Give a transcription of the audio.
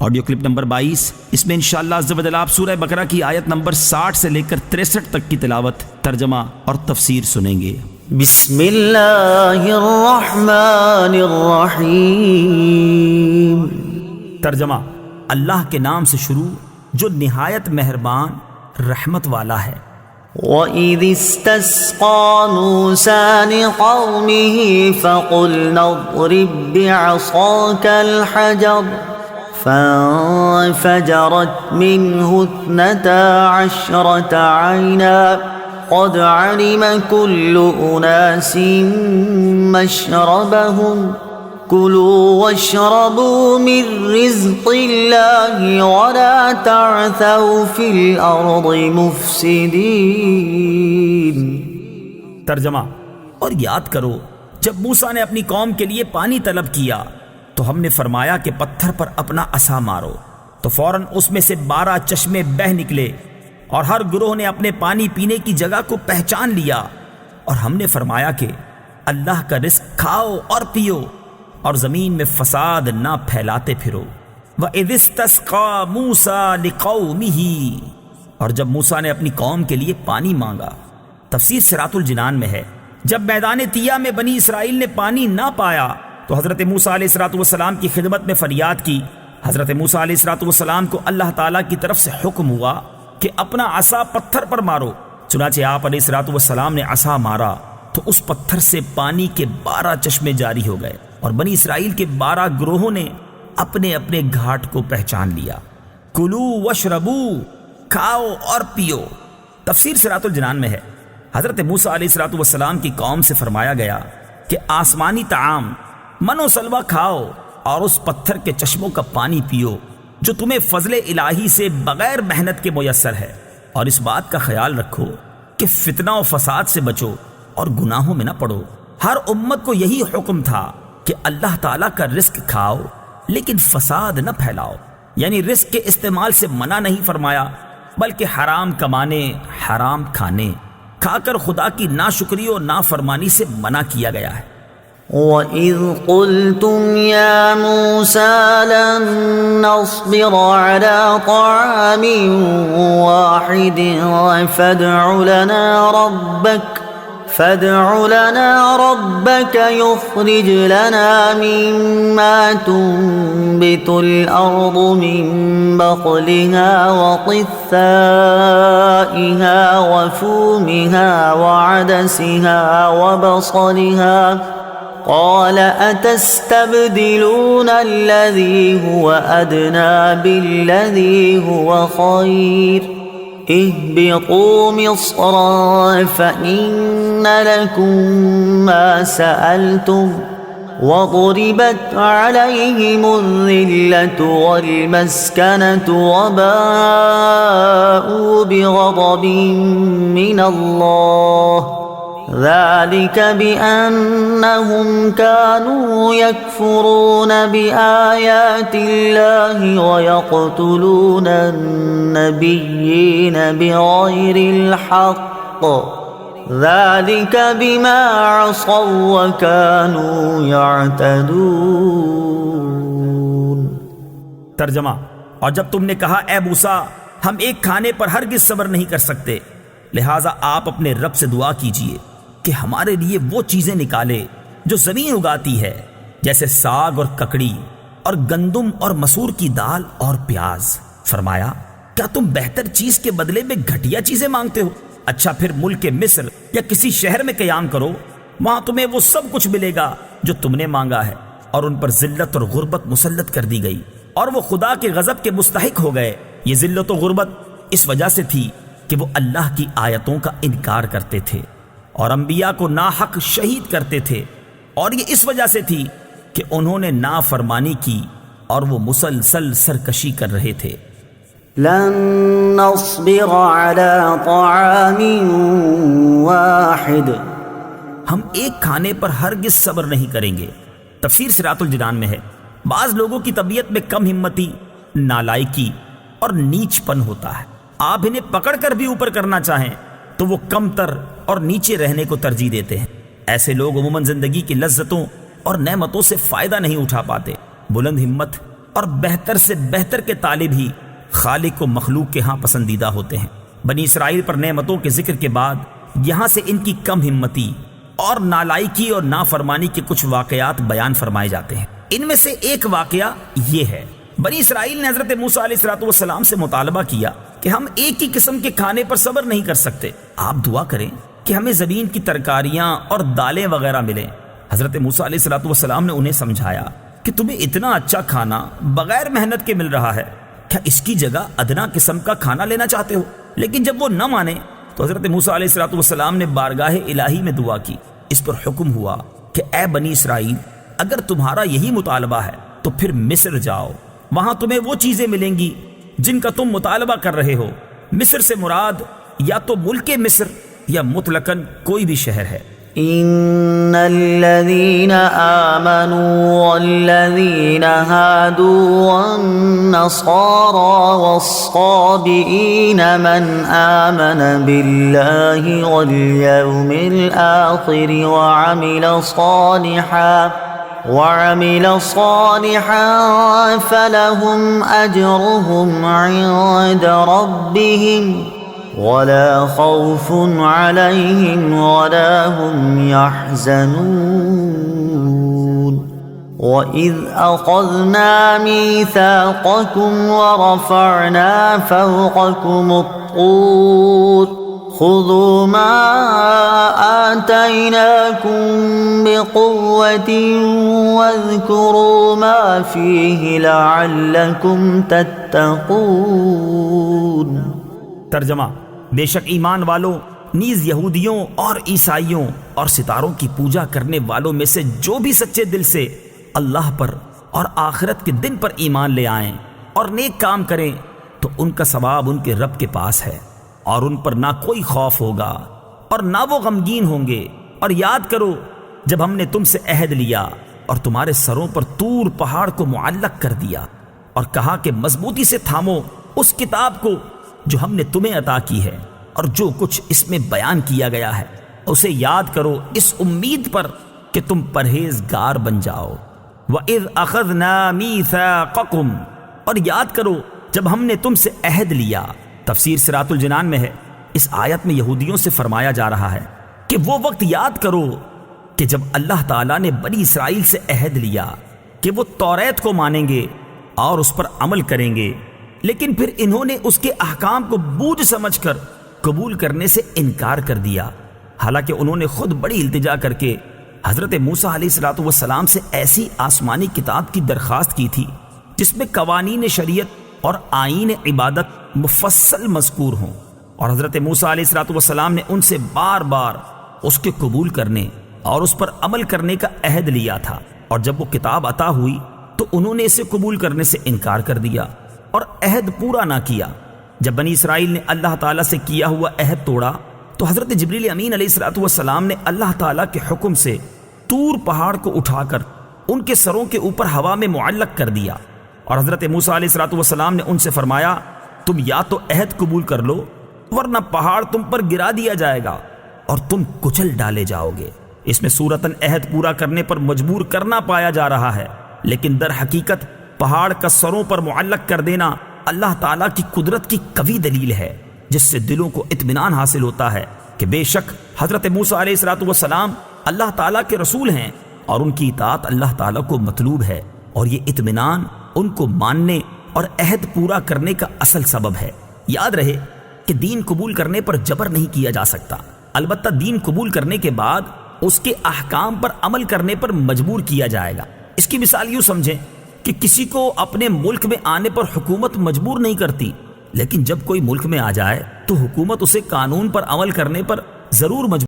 Audio clip number 22، اس میں انشاءاللہ عز و جل آپ سورہ بقرہ کی آیت نمبر 60 سے لے کر 63 تک کی تلاوت، ترجمہ اور تفسیر سنیں گے۔ بسم اللہ الرحمن الرحیم۔ ترجمہ: اللہ کے نام سے شروع جو نہایت مہربان رحمت والا ہے۔ وَإِذِ اسْتَسْقَىٰ مُوسَىٰ لِقَوْمِهِ فَقُلْنَا اضْرِب بِّعَصَاكَ الْحَجَرَ فَانفَجَرَتْ مِنْهُ 12 عَيْنًا قَدْ عَلِمَ كُلُّ أُنَاسٍ مَّشْرَبَهُمْ كُلُوا وَاشْرَبُوا مِن رِّزْقِ اللَّهِ وَلَا تَعْثَوْا فِي الْأَرْضِ مُفْسِدِينَ۔ ترجمہ: اور یاد کرو جب موسیٰ نے اپنی قوم کے لیے پانی طلب کیا تو ہم نے فرمایا کہ پتھر پر اپنا عصا مارو، تو فوراً اس میں سے 12 چشمے بہہ نکلے، اور ہر گروہ نے اپنے پانی پینے کی جگہ کو پہچان لیا، اور ہم نے فرمایا کہ اللہ کا رزق کھاؤ اور پیو اور زمین میں فساد نہ پھیلاتے پھرو۔ وَإِذِ اسْتَسْقَىٰ مُوسَىٰ لِقَوْمِهِ، اور جب موسیٰ نے اپنی قوم کے لیے پانی مانگا۔ تفسیر صراط الجنان میں ہے، جب میدان طیہ میں بنی اسرائیل نے پانی نہ پایا تو حضرت موسیٰ علیہ السلام کی خدمت میں فریاد کی۔ حضرت موسیٰ علیہ السلام کو اللہ تعالیٰ کی طرف سے حکم ہوا کہ اپنا عصا پتھر پر مارو۔ چنانچہ آپ علیہ السلام نے عصا مارا تو اس پتھر سے پانی کے 12 چشمے جاری ہو گئے، اور بنی اسرائیل کے 12 گروہوں نے اپنے اپنے گھاٹ کو پہچان لیا۔ کلو وشربو، کھاؤ اور پیو۔ تفسیر صراط الجنان میں ہے، حضرت موسیٰ علیہ السلام کی قوم سے فرمایا گیا کہ آسمانی طعام من و سلوہ کھاؤ اور اس پتھر کے چشموں کا پانی پیو جو تمہیں فضل الہی سے بغیر محنت کے میسر ہے، اور اس بات کا خیال رکھو کہ فتنہ و فساد سے بچو اور گناہوں میں نہ پڑو۔ ہر امت کو یہی حکم تھا کہ اللہ تعالیٰ کا رزق کھاؤ لیکن فساد نہ پھیلاؤ، یعنی رزق کے استعمال سے منع نہیں فرمایا، بلکہ حرام کمانے، حرام کھانے، کھا کر خدا کی ناشکری و نافرمانی سے منع کیا گیا ہے۔ وَإِذْ قُلْتُمْ يَا مُوسَىٰ لَن نَّصْبِرَ عَلَىٰ طَعَامٍ وَاحِدٍ فَادْعُ لَنَا رَبَّكَ يُخْرِجْ لَنَا مِمَّا تُنبِتُ الْأَرْضُ مِن بَقْلِهَا وَقِثَّائِهَا وَفُومِهَا وَعَدَسِهَا وَبَصَلِهَا قَالَ أَتَسْتَبْدِلُونَ الَّذِي هُوَ أَدْنَىٰ بِالَّذِي هُوَ خَيْرٌ اهْبِطُوا مِصْرًا فَإِنَّ لَكُم مَّا سَأَلْتُمْ وَضُرِبَتْ عَلَيْهِمُ الذِّلَّةُ وَالْمَسْكَنَةُ وَبَاءُوا بِغَضَبٍ مِّنَ اللَّهِ ذَلِكَ بِأَنَّهُمْ كَانُوا يَكْفُرُونَ بِآيَاتِ اللَّهِ وَيَقْتُلُونَ النَّبِيِّينَ بِغَيْرِ الْحَقِّ ذَلِكَ بِمَا عَصَوا وَكَانُوا يَعْتَدُونَ۔ ترجمہ: اور جب تم نے کہا اے موسیٰ ہم ایک کھانے پر ہرگز صبر نہیں کر سکتے، لہٰذا آپ اپنے رب سے دعا کیجئے کہ ہمارے لیے وہ چیزیں نکالے جو زمین اگاتی ہے، جیسے ساگ اور ککڑی اور گندم اور مسور کی دال اور پیاز۔ فرمایا کیا تم بہتر چیز کے بدلے میں گھٹیا چیزیں مانگتے ہو؟ اچھا پھر ملک مصر یا کسی شہر میں قیام کرو، وہاں تمہیں وہ سب کچھ ملے گا جو تم نے مانگا ہے۔ اور ان پر ذلت اور غربت مسلط کر دی گئی، اور وہ خدا کے غضب کے مستحق ہو گئے۔ یہ ذلت و غربت اس وجہ سے تھی کہ وہ اللہ کی آیتوں کا انکار کرتے تھے اور انبیاء کو ناحق شہید کرتے تھے، اور یہ اس وجہ سے تھی کہ انہوں نے نافرمانی کی اور وہ مسلسل سرکشی کر رہے تھے۔ لن نصبر على طعام واحد، ہم ایک کھانے پر ہرگز صبر نہیں کریں گے۔ تفسیر صراط الجنان میں ہے، بعض لوگوں کی طبیعت میں کم ہمتی، نالائکی اور نیچ پن ہوتا ہے۔ آپ انہیں پکڑ کر بھی اوپر کرنا چاہیں تو وہ کم تر اور نیچے رہنے کو ترجیح دیتے ہیں۔ ایسے لوگ عموماً زندگی کی لذتوں اور نعمتوں سے فائدہ نہیں اٹھا پاتے۔ بلند ہمت اور بہتر سے بہتر کے طالب ہی خالق و مخلوق کے ہاں پسندیدہ ہوتے ہیں۔ بنی اسرائیل پر نعمتوں کے ذکر کے بعد یہاں سے ان کی کم ہمتی اور نالائکی اور نافرمانی کے کچھ واقعات بیان فرمائے جاتے ہیں۔ ان میں سے ایک واقعہ یہ ہے، بنی اسرائیل نے حضرت موسیٰ علیہ السلام سے مطالبہ کیا کہ ہم ایک ہی قسم کے کھانے پر صبر نہیں کر سکتے، آپ دعا کریں کہ ہمیں زمین کی ترکاریاں اور دالیں وغیرہ ملیں۔ حضرت موسیٰ علیہ السلام نے انہیں سمجھایا کہ تمہیں اتنا اچھا کھانا بغیر محنت کے مل رہا ہے، کیا اس کی جگہ ادنا قسم کا کھانا لینا چاہتے ہو؟ لیکن جب وہ نہ مانے تو حضرت موسیٰ علیہ السلام نے بارگاہ الہی میں دعا کی۔ اس پر حکم ہوا کہ اے بنی اسرائیل، اگر تمہارا یہی مطالبہ ہے تو پھر مصر جاؤ، وہاں تمہیں وہ چیزیں ملیں گی جن کا تم مطالبہ کر رہے ہو۔ مصر سے مراد یا تو ملک مصر یا مطلقاً کوئی بھی شہر ہے۔ ان الذين آمنوا والذين هادوا والنصارى والصابئين من آمن بالله واليوم الآخر وعمل صالحا فلهم أجرهم عند ربهم ولا خوف عليهم ولا هم يحزنون وإذ أخذنا ميثاقكم ورفعنا فوقكم الطور خذوا ما آتيناكم بقوة واذكروا ما فيه لعلكم تتقون۔ ترجمہ، بے شک ایمان والوں نیز یہودیوں اور عیسائیوں اور ستاروں کی پوجا کرنے والوں میں سے جو بھی سچے دل سے اللہ پر اور آخرت کے دن پر ایمان لے آئیں اور نیک کام کریں تو ان کا ثواب ان کے رب کے پاس ہے، اور ان پر نہ کوئی خوف ہوگا اور نہ وہ غمگین ہوں گے۔ اور یاد کرو جب ہم نے تم سے عہد لیا اور تمہارے سروں پر طور پہاڑ کو معلق کر دیا اور کہا کہ مضبوطی سے تھامو اس کتاب کو جو ہم نے تمہیں عطا کی ہے، اور جو کچھ اس میں بیان کیا گیا ہے اسے یاد کرو اس امید پر کہ تم پرہیزگار بن جاؤ۔ وَإِذْ أَخَذْنَا مِيثَاقَكُمْ، اور یاد کرو جب ہم نے تم سے عہد لیا۔ تفسیر صراط الجنان میں ہے، اس آیت میں یہودیوں سے فرمایا جا رہا ہے کہ وہ وقت یاد کرو کہ جب اللہ تعالیٰ نے بنی اسرائیل سے عہد لیا کہ وہ توریت کو مانیں گے اور اس پر عمل کریں گے، لیکن پھر انہوں نے اس کے احکام کو بوجھ سمجھ کر قبول کرنے سے انکار کر دیا، حالانکہ انہوں نے خود بڑی التجا کر کے حضرت موسیٰ علیہ السلام سے ایسی آسمانی کتاب کی درخواست کی تھی جس میں قوانین شریعت اور آئین عبادت مفصل مذکور ہوں، اور حضرت موسیٰ علیہ السلام نے ان سے بار بار اس کے قبول کرنے اور اس پر عمل کرنے کا عہد لیا تھا، اور جب وہ کتاب عطا ہوئی تو انہوں نے اسے قبول کرنے سے انکار کر دیا اور عہد پورا نہ کیا۔ جب بنی اسرائیل نے اللہ تعالیٰ سے کیا ہوا عہد توڑا تو حضرت جبریل امین علیہ السلام نے اللہ تعالیٰ کے حکم سے طور پہاڑ کو اٹھا کر ان کے سروں کے اوپر ہوا میں معلق کر دیا، اور حضرت موسیٰ علیہ السلام نے ان سے فرمایا تم یا تو عہد قبول کر لو ورنہ پہاڑ تم پر گرا دیا جائے گا اور تم کچل ڈالے جاؤ گے۔ اس میں صورتاً عہد پورا کرنے پر مجبور کرنا پایا جا رہا ہے، لیکن در حقیقت پہاڑ کا سروں پر معلق کر دینا اللہ تعالیٰ کی قدرت کی قوی دلیل ہے، جس سے دلوں کو اطمینان حاصل ہوتا ہے کہ بے شک حضرت موسیٰ علیہ السلام اللہ تعالیٰ کے رسول ہیں اور ان کی اطاعت اللہ تعالیٰ کو مطلوب ہے، اور یہ اطمینان ان کو ماننے اور عہد پورا کرنے کا اصل سبب ہے۔ یاد رہے کہ دین قبول کرنے پر جبر نہیں کیا جا سکتا، البتہ دین قبول کرنے کے بعد اس کے احکام پر عمل کرنے پر مجبور کیا جائے گا۔ اس کی مثال یوں سمجھیں کہ کسی کو اپنے ملک میں آنے پر حکومت مجبور نہیں کرتی، لیکن جب کوئی ملک میں آ جائے تو حکومت اسے قانون پر عمل کرنے پر ضرور مجبور